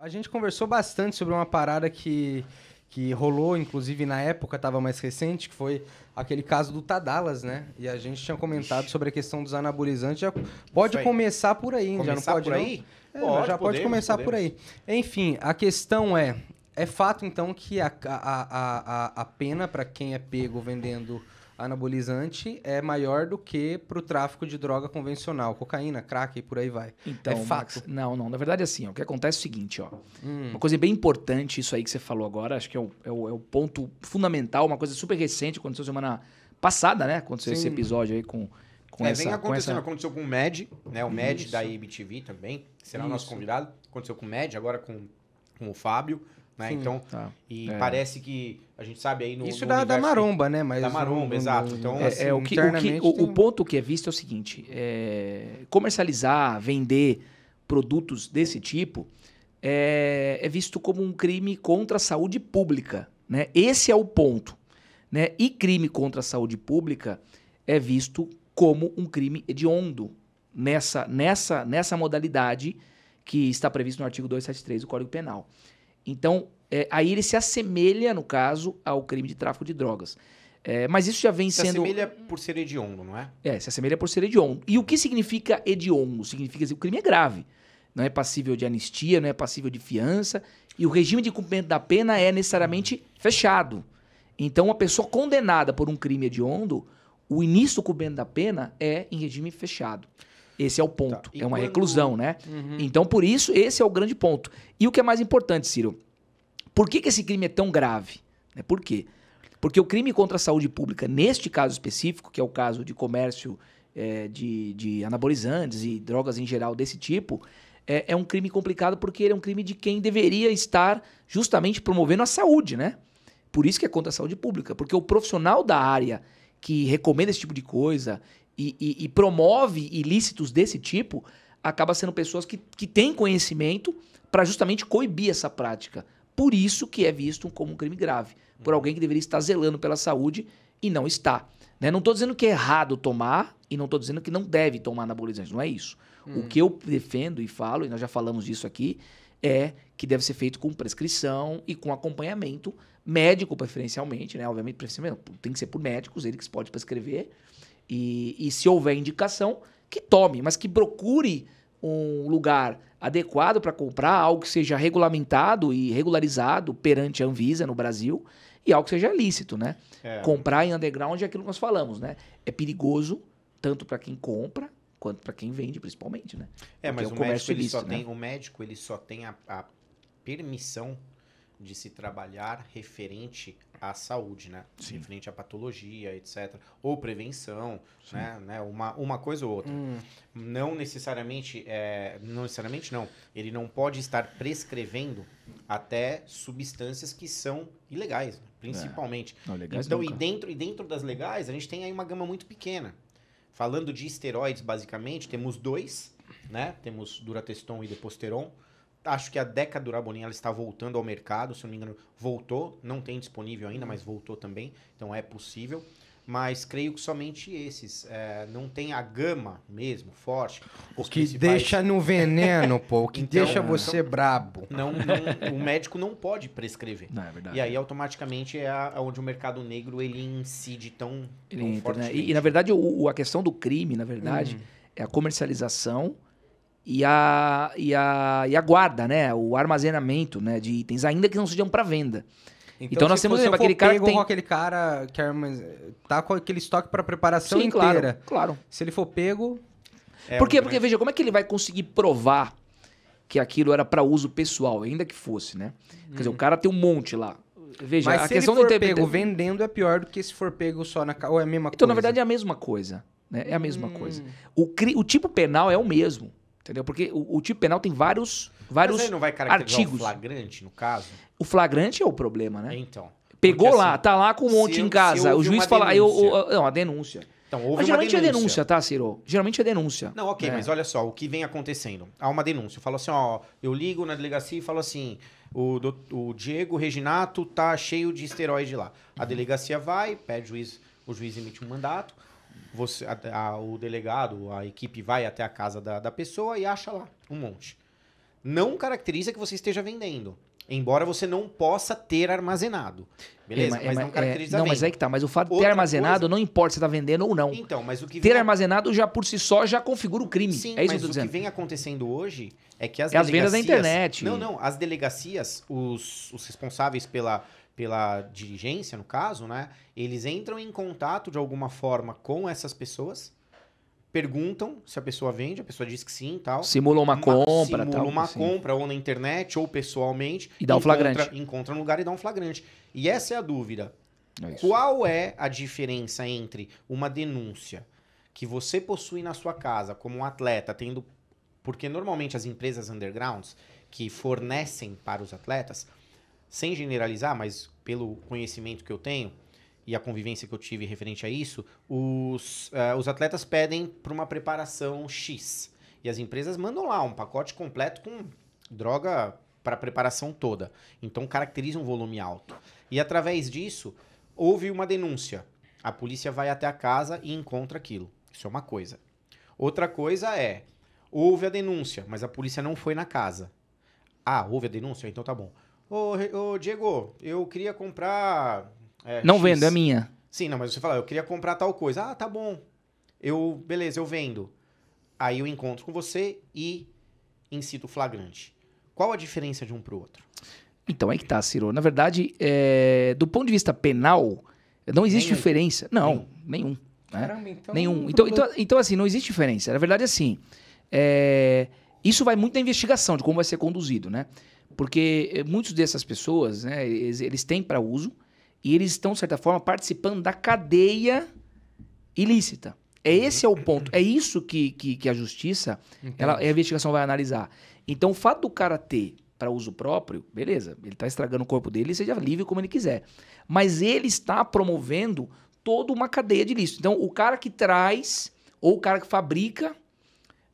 A gente conversou bastante sobre uma parada que rolou, inclusive na época estava mais recente, que foi aquele caso do Tadalas, né? E a gente tinha comentado sobre a questão dos anabolizantes. Já pode começar por aí, já não pode por aí? pode começar por aí. Enfim, a questão é fato então que a pena para quem é pego vendendo anabolizante é maior do que para o tráfico de droga convencional, cocaína, crack e por aí vai. Então, é fato. Max, não. Na verdade, assim, ó, o que acontece é o seguinte, ó. Uma coisa bem importante, isso aí que você falou agora, acho que é o ponto fundamental, uma coisa super recente, aconteceu semana passada, né? Aconteceu esse episódio aí com essa... Vem acontecendo, aconteceu com o Med, né? O Med da IBTV também, que será o nosso convidado. Aconteceu com o Med, agora com o Fábio. Né? Então, parece que a gente sabe aí no isso da maromba, né? Mas da maromba, exato. Então, assim, o ponto que é visto é o seguinte, comercializar, vender produtos desse tipo é visto como um crime contra a saúde pública, né? Esse é o ponto, né? E crime contra a saúde pública é visto como um crime hediondo nessa modalidade que está previsto no artigo 273 do Código Penal. Então, aí ele se assemelha, no caso, ao crime de tráfico de drogas. Mas isso já vem sendo... Se assemelha por ser hediondo, não é? Se assemelha por ser hediondo. E o que significa hediondo? Significa que o crime é grave. Não é passível de anistia, não é passível de fiança. E o regime de cumprimento da pena é necessariamente fechado. Então, uma pessoa condenada por um crime hediondo, o início do cumprimento da pena é em regime fechado. Esse é o ponto. É uma reclusão, né? Então, por isso, esse é o grande ponto. E o que é mais importante, Ciro? Por que esse crime é tão grave? Por quê? Porque o crime contra a saúde pública, neste caso específico, que é o caso de comércio de anabolizantes e drogas em geral desse tipo, é um crime complicado porque ele é um crime de quem deveria estar justamente promovendo a saúde, né? Por isso que é contra a saúde pública. Porque o profissional da área que recomenda esse tipo de coisa e promove ilícitos desse tipo, acaba sendo pessoas que têm conhecimento para justamente coibir essa prática. Por isso que é visto como um crime grave, por alguém que deveria estar zelando pela saúde e não está. Né? Não estou dizendo que é errado tomar e não estou dizendo que não deve tomar anabolizante, não é isso. O que eu defendo e falo, e nós já falamos disso aqui, é que deve ser feito com prescrição e com acompanhamento médico, preferencialmente, né? Obviamente, tem que ser por médicos, ele que pode prescrever. E se houver indicação, que tome, mas que procure um lugar adequado para comprar, algo que seja regulamentado e regularizado perante a Anvisa no Brasil e algo que seja lícito, né? Comprar em underground é aquilo que nós falamos, né? É perigoso tanto para quem compra quanto para quem vende, principalmente, né? Mas o médico, ele só tem a permissão de se trabalhar referente à saúde, né? Sim. Referente à patologia, etc. Ou prevenção, né? Uma coisa ou outra. Não necessariamente, não. Ele não pode estar prescrevendo até substâncias que são ilegais, né? Principalmente. Não, legais então, nunca. e dentro das legais, a gente tem aí uma gama muito pequena. Falando de esteroides, basicamente, temos 2, né? Temos Durateston e Deposteron. Acho que a Decadurabolin ela está voltando ao mercado, se não me engano, voltou. Não tem disponível ainda, mas voltou também. Então é possível. Mas creio que somente esses. Não tem a gama mesmo, forte. O que deixa no veneno, pô. O que deixa você brabo. O médico não pode prescrever. Não, é verdade. E aí, automaticamente, é onde o mercado negro ele incide tão fortemente. Né? E, na verdade, a questão do crime, na verdade, é a comercialização e a guarda, né? O armazenamento, né, de itens, ainda que não sejam para venda. Então nós temos aquele cara que tem... com aquele cara que tá com aquele estoque para preparação inteira. Claro. Se ele for pego... Por quê? Porque, veja, como é que ele vai conseguir provar que aquilo era para uso pessoal, ainda que fosse, né? Quer dizer, o cara tem um monte lá. Veja, mas se ele for pego vendendo é pior do que se for pego só na... Ou é a mesma coisa? Então, na verdade, é a mesma coisa. Né? É a mesma coisa. O tipo penal é o mesmo. Entendeu? Porque o tipo penal tem vários Mas aí não vai caracterizar artigos. O flagrante, no caso? O flagrante é o problema, né? Então. Pegou porque, lá, assim, tá lá com um monte em casa. O juiz fala... Não, a denúncia. Então, houve mas geralmente uma denúncia. É denúncia, tá, Ciro? Geralmente é denúncia. Não, ok, mas olha só, o que vem acontecendo? Há uma denúncia. Fala assim, ó, eu ligo na delegacia e falo assim, o Diego Reginato tá cheio de esteroide lá. A delegacia vai, pede o juiz emite um mandato, o delegado, a equipe vai até a casa da pessoa e acha lá um monte. não caracteriza que você esteja vendendo. Embora você não possa ter armazenado. Beleza? Mas não caracteriza Não, mas aí que tá. Mas o fato de ter armazenado não importa se tá vendendo ou não. Então, mas o que ter armazenado já por si só já configura o crime. Sim, é isso mas que eu tô dizendo. O que vem acontecendo hoje é que as delegacias... as vendas da internet. Não. As delegacias, os responsáveis pela dirigência, no caso, né? Eles entram em contato de alguma forma com essas pessoas, perguntam se a pessoa vende, a pessoa diz que sim e tal. Simula uma compra. Simula uma compra, ou na internet, ou pessoalmente. E dá um flagrante. Encontra um lugar e dá um flagrante. E essa é a dúvida. Qual é a diferença entre uma denúncia que você possui na sua casa como um atleta, tendo... Porque normalmente as empresas undergrounds que fornecem para os atletas, sem generalizar, mas pelo conhecimento que eu tenho e a convivência que eu tive referente a isso, os atletas pedem para uma preparação X. E as empresas mandam lá um pacote completo com droga para a preparação toda. Então caracteriza um volume alto. E através disso, houve uma denúncia. A polícia vai até a casa e encontra aquilo. Isso é uma coisa. Outra coisa é, houve a denúncia, mas a polícia não foi na casa. Ah, houve a denúncia? Então tá bom. Ô Diego, eu queria comprar... não X. vendo, é minha. Sim, não, mas você fala, eu queria comprar tal coisa. Ah, tá bom. Beleza, eu vendo. Aí eu encontro com você e incito o flagrante. Qual a diferença de um pro outro? Então, aí que tá, Ciro. Na verdade, do ponto de vista penal, não existe diferença. Não, nenhum. Né? Caramba, então... Nenhum. Então, assim, não existe diferença. Na verdade, assim, isso vai muito na investigação, de como vai ser conduzido, né? Porque muitas dessas pessoas, né, eles têm para uso e eles estão, de certa forma, participando da cadeia ilícita. Esse é o ponto. É isso que a justiça, a investigação vai analisar. Então, o fato do cara ter para uso próprio, beleza, ele está estragando o corpo dele, seja livre como ele quiser. Mas ele está promovendo toda uma cadeia de ilícito. Então, o cara que traz, ou o cara que fabrica,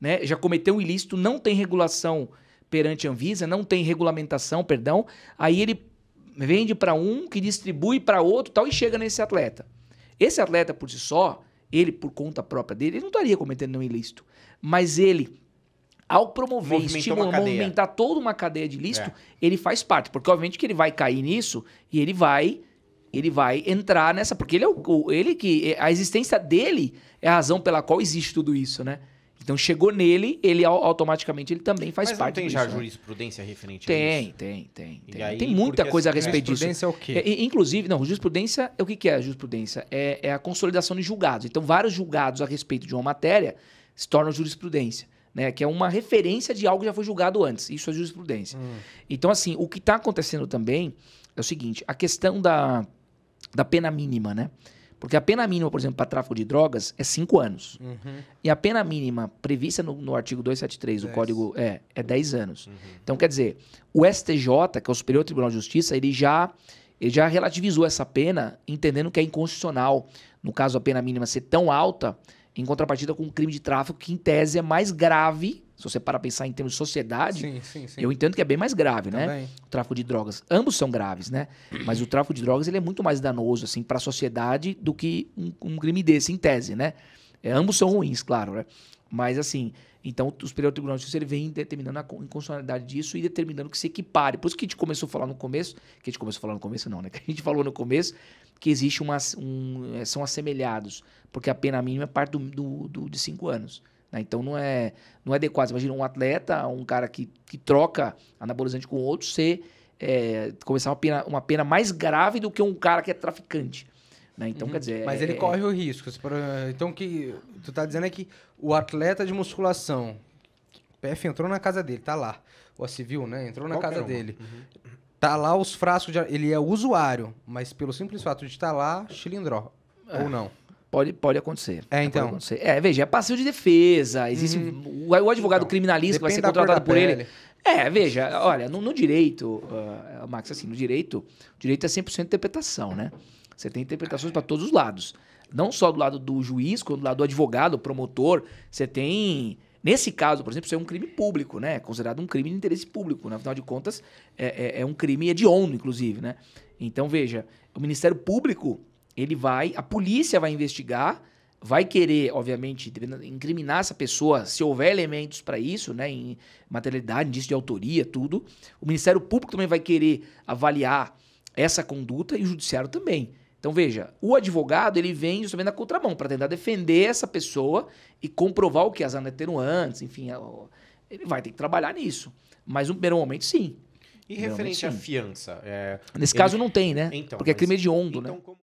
né, já cometeu um ilícito, não tem regulação perante a Anvisa, não tem regulamentação, perdão, aí ele vende para um, que distribui para outro tal, e chega nesse atleta. Esse atleta, por si só, ele, por conta própria dele, ele não estaria cometendo nenhum ilícito. Mas ele, ao promover, estimular, movimentar toda uma cadeia de ilícito, ele faz parte. Porque, obviamente, que ele vai cair nisso e ele vai entrar nessa... Porque a existência dele é a razão pela qual existe tudo isso, né? Então, chegou nele, ele automaticamente ele também faz parte disso. Mas não tem já jurisprudência referente a isso? Tem muita coisa a respeito disso. Jurisprudência é o quê? Inclusive, jurisprudência, o que é a jurisprudência? É a consolidação de julgados. Então, vários julgados a respeito de uma matéria se tornam jurisprudência, né? Que é uma referência de algo que já foi julgado antes. Isso é jurisprudência. Então, assim, o que está acontecendo também é o seguinte, a questão da pena mínima, né? Porque a pena mínima, por exemplo, para tráfico de drogas é 5 anos. E a pena mínima prevista no artigo 273 do Código é 10 anos. Então, quer dizer, o STJ, que é o Superior Tribunal de Justiça, ele já relativizou essa pena, entendendo que é inconstitucional, no caso, a pena mínima ser tão alta, em contrapartida com um crime de tráfico que, em tese, é mais grave. Se você parar a pensar em termos de sociedade, sim. Eu entendo que é bem mais grave, né? O tráfico de drogas. Ambos são graves, né? Mas o tráfico de drogas ele é muito mais danoso assim, para a sociedade do que um crime desse, em tese, né? Ambos são ruins, claro, né? Mas, assim, então o Superior Tribunal de Justiça ele vem determinando a inconstitucionalidade disso e determinando que se equipare. Por isso que a gente começou a falar no começo, que a gente falou no começo que existe são assemelhados, porque a pena mínima é parte de 5 anos. Então não é adequado. Imagina um atleta, um cara que troca anabolizante com outro, começar uma pena mais grave do que um cara que é traficante. Né? Então, quer dizer... Mas ele corre o risco. Então, o que tu tá dizendo é que o atleta de musculação, o PF entrou na casa dele, tá lá. O civil, né? Entrou na casa dele. Tá lá os frascos, ele é usuário, mas pelo simples fato de estar lá, chilindró. Ou não. Pode acontecer. Então. Pode acontecer. Veja, é passivo de defesa. Existe o advogado criminalista que vai ser contratado por ele. Veja, olha, no direito, Max, assim, o direito é 100% interpretação, né? Você tem interpretações para todos os lados. Não só do lado do juiz, quanto do lado do advogado, do promotor. Você tem... Nesse caso, por exemplo, isso é um crime público, né? É considerado um crime de interesse público. Né? Afinal de contas, é um crime hediondo, inclusive, né? Então, veja, o Ministério Público... a polícia vai investigar, vai querer, obviamente, incriminar essa pessoa se houver elementos para isso, né, em materialidade, indício de autoria, tudo. O Ministério Público também vai querer avaliar essa conduta e o Judiciário também. Então, veja, o advogado ele vem justamente na contramão para tentar defender essa pessoa e comprovar o que as atenuantes, enfim, ele vai ter que trabalhar nisso. Mas no primeiro momento, sim. E referente à fiança? Nesse caso não tem, né? Então, porque é crime hediondo, né? Então,